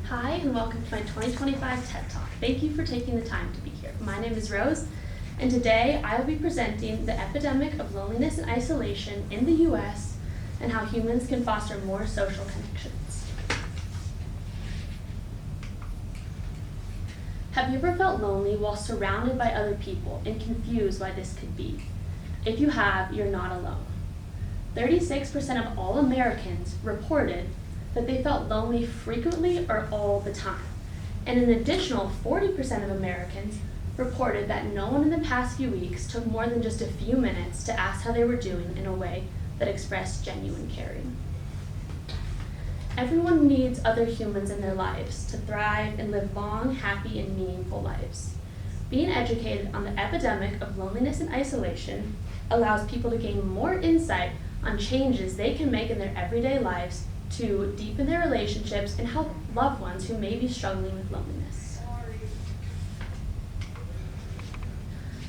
Hi, and welcome to my 2025 TED Talk. Thank you for taking the time to be here. My name is Rose, and today I will be presenting the epidemic of loneliness and isolation in the US and how humans can foster more social connections. Have you ever felt lonely while surrounded by other people and confused why this could be? If you have, you're not alone. 36% of all Americans reported that they felt lonely frequently or all the time. And an additional 40% of Americans reported that no one in the past few weeks took more than just a few minutes to ask how they were doing in a way that expressed genuine caring. Everyone needs other humans in their lives to thrive and live long, happy, and meaningful lives. Being educated on the epidemic of loneliness and isolation allows people to gain more insight on changes they can make in their everyday lives to deepen their relationships and help loved ones who may be struggling with loneliness.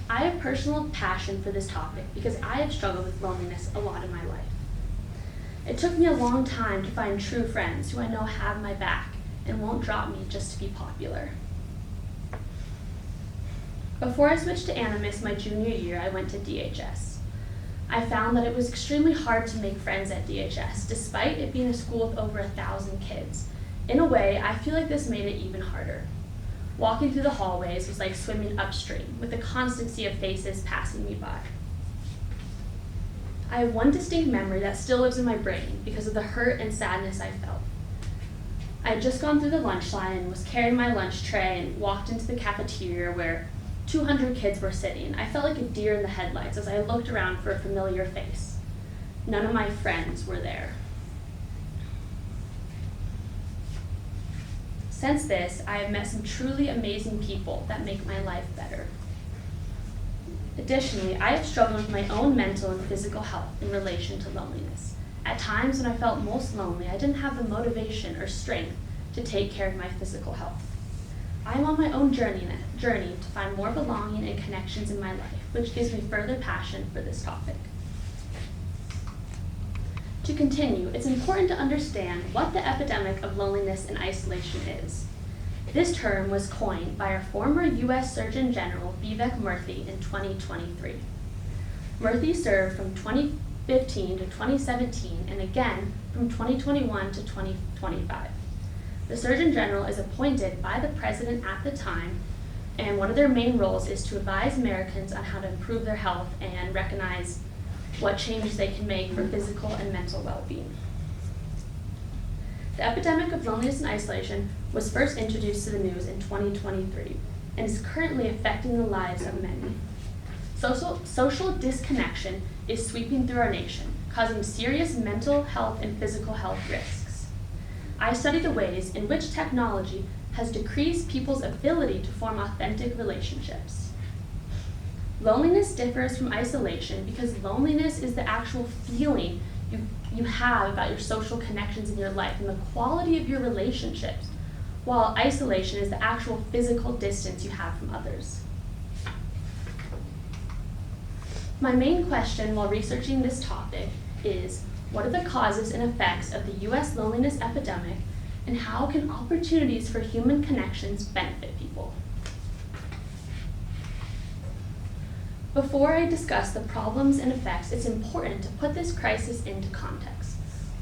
I have personal passion for this topic because I have struggled with loneliness a lot in my life. It took me a long time to find true friends who I know have my back and won't drop me just to be popular. Before I switched to Animus my junior year, I went to DHS. I found that it was extremely hard to make friends at DHS, despite it being a school with over 1,000 kids. In a way, I feel like this made it even harder. Walking through the hallways was like swimming upstream, with a constant sea of faces passing me by. I have one distinct memory that still lives in my brain because of the hurt and sadness I felt. I had just gone through the lunch line and was carrying my lunch tray and walked into the cafeteria where 200 kids were sitting. I felt like a deer in the headlights as I looked around for a familiar face. None of my friends were there. Since this, I have met some truly amazing people that make my life better. Additionally, I have struggled with my own mental and physical health in relation to loneliness. At times when I felt most lonely, I didn't have the motivation or strength to take care of my physical health. I am on my own journey to find more belonging and connections in my life, which gives me further passion for this topic. To continue, it's important to understand what the epidemic of loneliness and isolation is. This term was coined by our former US Surgeon General Vivek Murthy in 2023. Murthy served from 2015 to 2017 and again from 2021 to 2025. The Surgeon General is appointed by the President at the time, and one of their main roles is to advise Americans on how to improve their health and recognize what changes they can make for physical and mental well-being. The epidemic of loneliness and isolation was first introduced to the news in 2023 and is currently affecting the lives of many. Social disconnection is sweeping through our nation, causing serious mental health and physical health risks. I study the ways in which technology has decreased people's ability to form authentic relationships. Loneliness differs from isolation because loneliness is the actual feeling you have about your social connections in your life and the quality of your relationships, while isolation is the actual physical distance you have from others. My main question while researching this topic is, what are the causes and effects of the US loneliness epidemic, and how can opportunities for human connections benefit people? Before I discuss the problems and effects, it's important to put this crisis into context.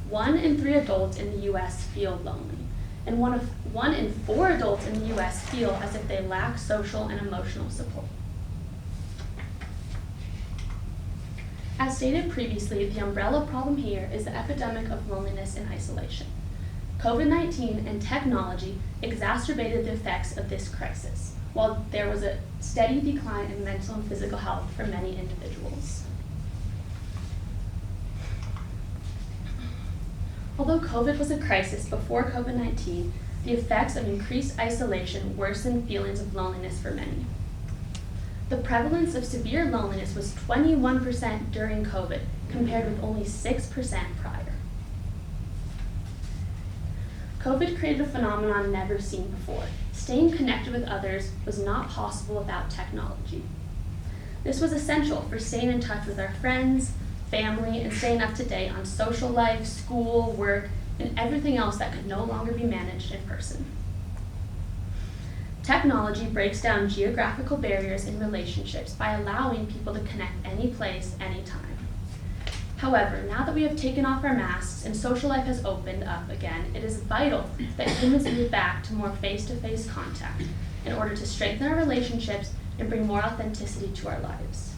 1 in 3 adults in the US feel lonely, and 1 in 4 adults in the US feel as if they lack social and emotional support. As stated previously, the umbrella problem here is the epidemic of loneliness and isolation. COVID-19 and technology exacerbated the effects of this crisis, while there was a steady decline in mental and physical health for many individuals. Although COVID was a crisis before COVID-19, the effects of increased isolation worsened feelings of loneliness for many. The prevalence of severe loneliness was 21% during COVID, compared with only 6% prior. COVID created a phenomenon never seen before. Staying connected with others was not possible without technology. This was essential for staying in touch with our friends, family, and staying up to date on social life, school, work, and everything else that could no longer be managed in person. Technology breaks down geographical barriers in relationships by allowing people to connect any place, anytime. However, now that we have taken off our masks and social life has opened up again, it is vital that humans move back to more face-to-face contact in order to strengthen our relationships and bring more authenticity to our lives.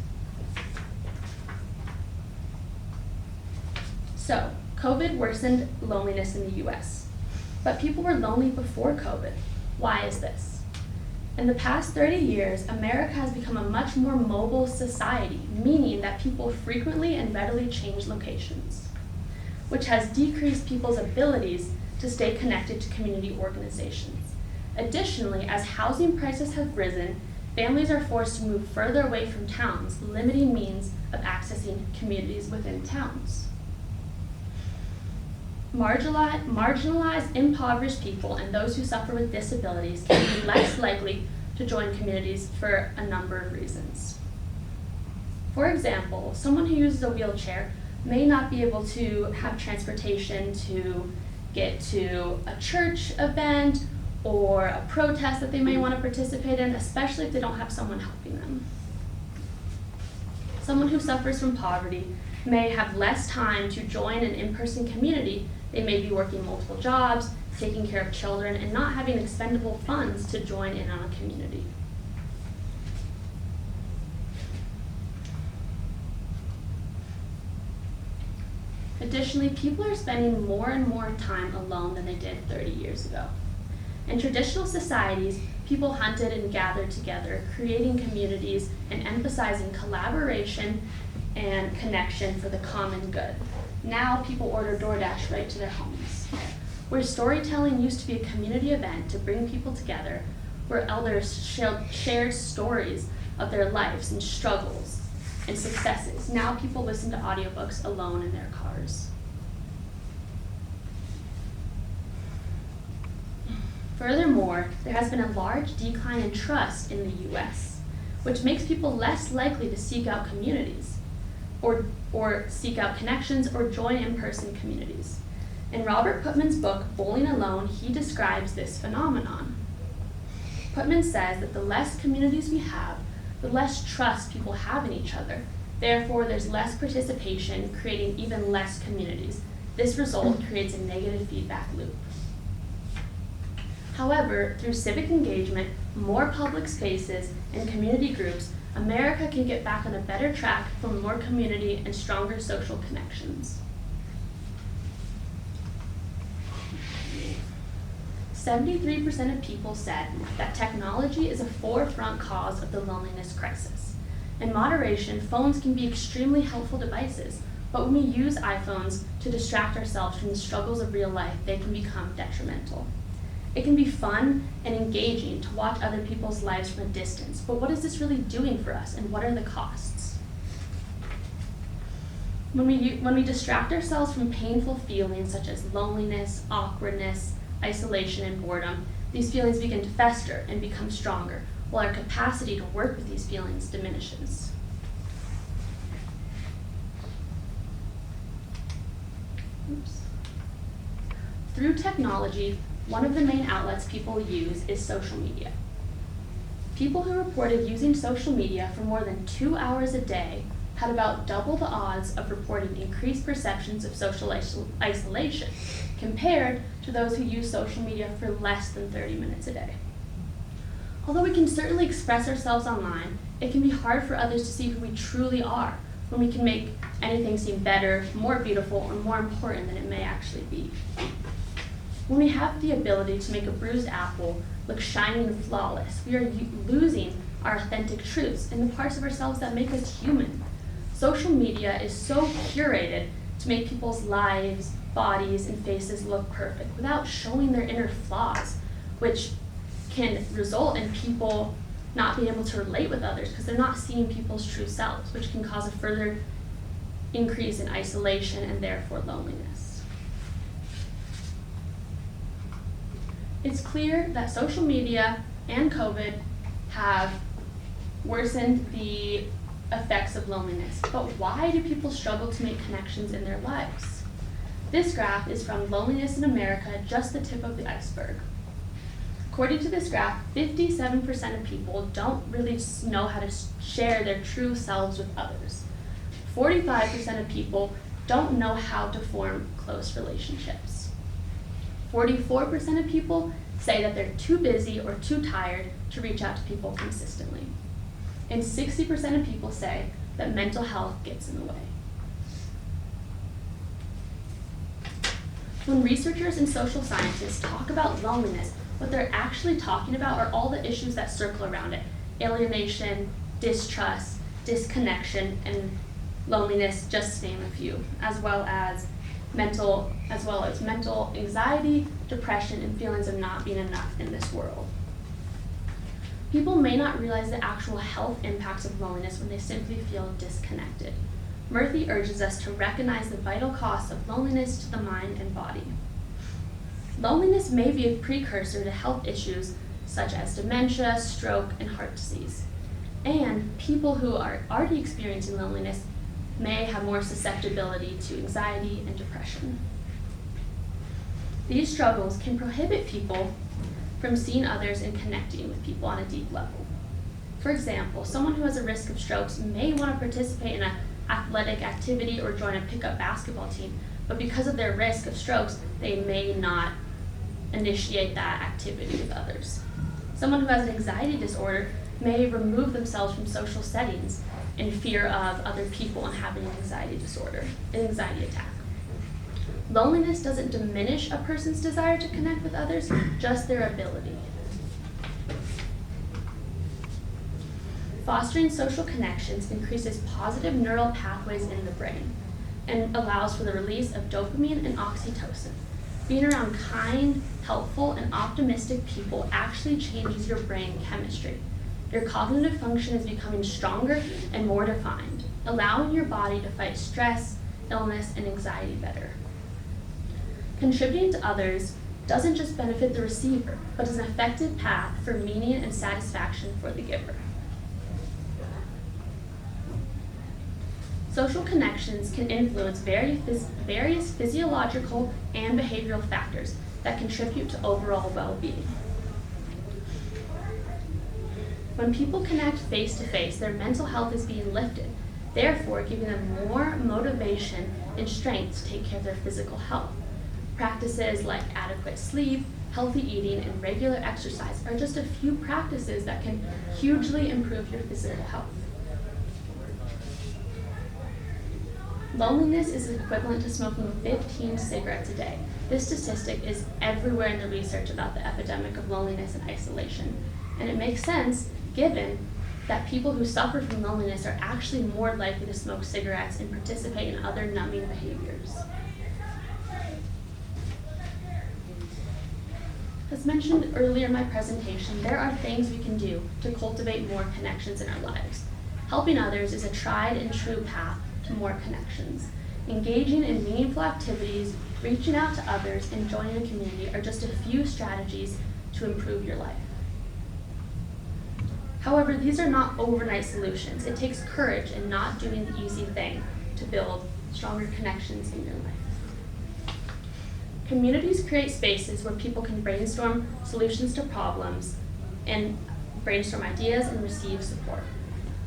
So, COVID worsened loneliness in the US, but people were lonely before COVID. Why is this? In the past 30 years, America has become a much more mobile society, meaning that people frequently and readily change locations, which has decreased people's abilities to stay connected to community organizations. Additionally, as housing prices have risen, families are forced to move further away from towns, limiting means of accessing communities within towns. Marginalized, impoverished people and those who suffer with disabilities can be less likely to join communities for a number of reasons. For example, someone who uses a wheelchair may not be able to have transportation to get to a church event or a protest that they may want to participate in, especially if they don't have someone helping them. Someone who suffers from poverty may have less time to join an in-person community. They may be working multiple jobs, taking care of children, and not having expendable funds to join in on a community. Additionally, people are spending more and more time alone than they did 30 years ago. In traditional societies, people hunted and gathered together, creating communities and emphasizing collaboration and connection for the common good. Now people order DoorDash right to their homes. Where storytelling used to be a community event to bring people together, where elders shared stories of their lives and struggles and successes, now people listen to audiobooks alone in their cars. Furthermore, there has been a large decline in trust in the US, which makes people less likely to seek out communities or seek out connections or join in-person communities. In Robert Putnam's book, Bowling Alone, he describes this phenomenon. Putnam says that the less communities we have, the less trust people have in each other. Therefore, there's less participation, creating even less communities. This result creates a negative feedback loop. However, through civic engagement, more public spaces, and community groups, America can get back on a better track for more community and stronger social connections. 73% of people said that technology is a forefront cause of the loneliness crisis. In moderation, phones can be extremely helpful devices, but when we use iPhones to distract ourselves from the struggles of real life, they can become detrimental. It can be fun and engaging to watch other people's lives from a distance, but what is this really doing for us, and what are the costs? When we distract ourselves from painful feelings such as loneliness, awkwardness, isolation, and boredom, these feelings begin to fester and become stronger, while our capacity to work with these feelings diminishes. Through technology, one of the main outlets people use is social media. People who reported using social media for more than 2 hours a day had about double the odds of reporting increased perceptions of social isolation compared to those who use social media for less than 30 minutes a day. Although we can certainly express ourselves online, it can be hard for others to see who we truly are when we can make anything seem better, more beautiful, or more important than it may actually be. When we have the ability to make a bruised apple look shiny and flawless, we are losing our authentic truths and the parts of ourselves that make us human. Social media is so curated to make people's lives, bodies, and faces look perfect without showing their inner flaws, which can result in people not being able to relate with others because they're not seeing people's true selves, which can cause a further increase in isolation and therefore loneliness. It's clear that social media and COVID have worsened the effects of loneliness, but why do people struggle to make connections in their lives? This graph is from Loneliness in America, just the tip of the iceberg. According to this graph, 57% of people don't really know how to share their true selves with others. 45% of people don't know how to form close relationships. 44% of people say that they're too busy or too tired to reach out to people consistently. And 60% of people say that mental health gets in the way. When researchers and social scientists talk about loneliness, what they're actually talking about are all the issues that circle around it: alienation, distrust, disconnection, and loneliness, just to name a few, as well as mental anxiety, depression, and feelings of not being enough in this world. People may not realize the actual health impacts of loneliness when they simply feel disconnected. Murthy urges us to recognize the vital costs of loneliness to the mind and body. Loneliness may be a precursor to health issues such as dementia, stroke, and heart disease. And people who are already experiencing loneliness may have more susceptibility to anxiety and depression. These struggles can prohibit people from seeing others and connecting with people on a deep level. For example, someone who has a risk of strokes may want to participate in an athletic activity or join a pickup basketball team, but because of their risk of strokes, they may not initiate that activity with others. Someone who has an anxiety disorder may remove themselves from social settings in fear of other people and having an anxiety attack. Loneliness doesn't diminish a person's desire to connect with others, just their ability. Fostering social connections increases positive neural pathways in the brain and allows for the release of dopamine and oxytocin. Being around kind, helpful, and optimistic people actually changes your brain chemistry. Your cognitive function is becoming stronger and more defined, allowing your body to fight stress, illness, and anxiety better. Contributing to others doesn't just benefit the receiver, but is an effective path for meaning and satisfaction for the giver. Social connections can influence various physiological and behavioral factors that contribute to overall well-being. When people connect face-to-face, their mental health is being lifted, therefore giving them more motivation and strength to take care of their physical health. Practices like adequate sleep, healthy eating, and regular exercise are just a few practices that can hugely improve your physical health. Loneliness is equivalent to smoking 15 cigarettes a day. This statistic is everywhere in the research about the epidemic of loneliness and isolation. And it makes sense given that people who suffer from loneliness are actually more likely to smoke cigarettes and participate in other numbing behaviors. As mentioned earlier in my presentation, there are things we can do to cultivate more connections in our lives. Helping others is a tried and true path to more connections. Engaging in meaningful activities, reaching out to others, and joining a community are just a few strategies to improve your life. However, these are not overnight solutions. It takes courage and not doing the easy thing to build stronger connections in your life. Communities create spaces where people can brainstorm solutions to problems and brainstorm ideas and receive support.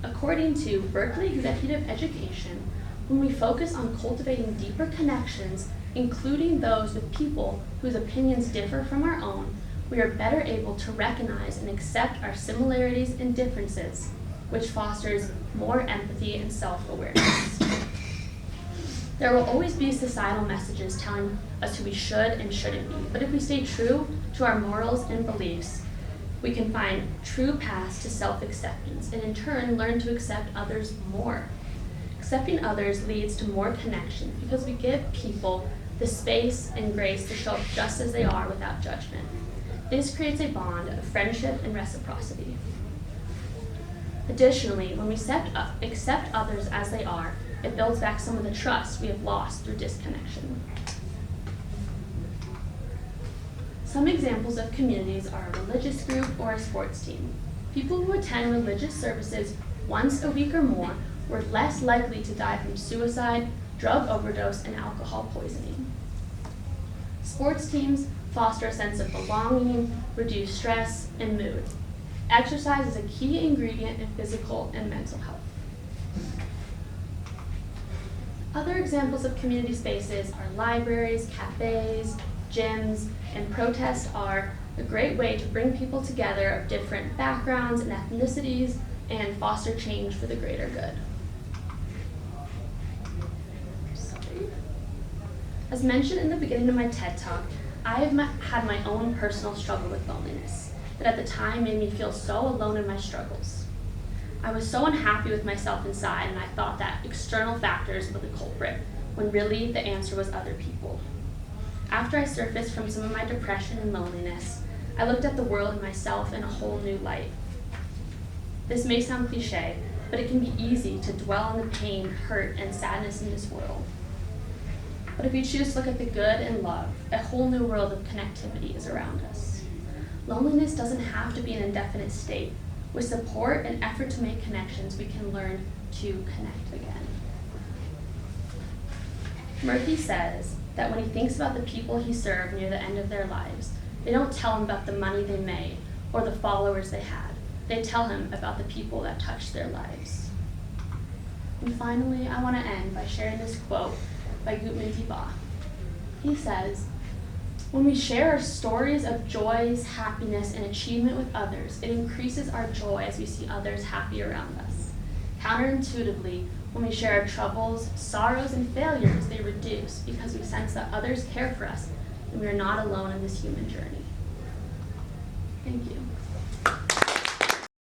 According to Berkeley Executive Education, when we focus on cultivating deeper connections, including those with people whose opinions differ from our own, we are better able to recognize and accept our similarities and differences, which fosters more empathy and self-awareness. There will always be societal messages telling us who we should and shouldn't be, but if we stay true to our morals and beliefs, we can find true paths to self-acceptance and in turn learn to accept others more. Accepting others leads to more connection because we give people the space and grace to show up just as they are without judgment. This creates a bond of friendship and reciprocity. Additionally, when we accept others as they are, it builds back some of the trust we have lost through disconnection. Some examples of communities are a religious group or a sports team. People who attend religious services once a week or more were less likely to die from suicide, drug overdose, and alcohol poisoning. Sports teams foster a sense of belonging, reduce stress, and mood. Exercise is a key ingredient in physical and mental health. Other examples of community spaces are libraries, cafes, gyms, and protests are a great way to bring people together of different backgrounds and ethnicities and foster change for the greater good. As mentioned in the beginning of my TED Talk, I have had my own personal struggle with loneliness that at the time made me feel so alone in my struggles. I was so unhappy with myself inside, and I thought that external factors were the culprit, when really the answer was other people. After I surfaced from some of my depression and loneliness, I looked at the world and myself in a whole new light. This may sound cliche, but it can be easy to dwell on the pain, hurt, and sadness in this world. But if we choose to look at the good and love, a whole new world of connectivity is around us. Loneliness doesn't have to be an indefinite state. With support and effort to make connections, we can learn to connect again. Murphy says that when he thinks about the people he served near the end of their lives, they don't tell him about the money they made or the followers they had. They tell him about the people that touched their lives. And finally, I want to end by sharing this quote by Gutman Ba. He says, "When we share our stories of joys, happiness, and achievement with others, it increases our joy as we see others happy around us. Counterintuitively, when we share our troubles, sorrows, and failures, they reduce because we sense that others care for us and we are not alone in this human journey." Thank you.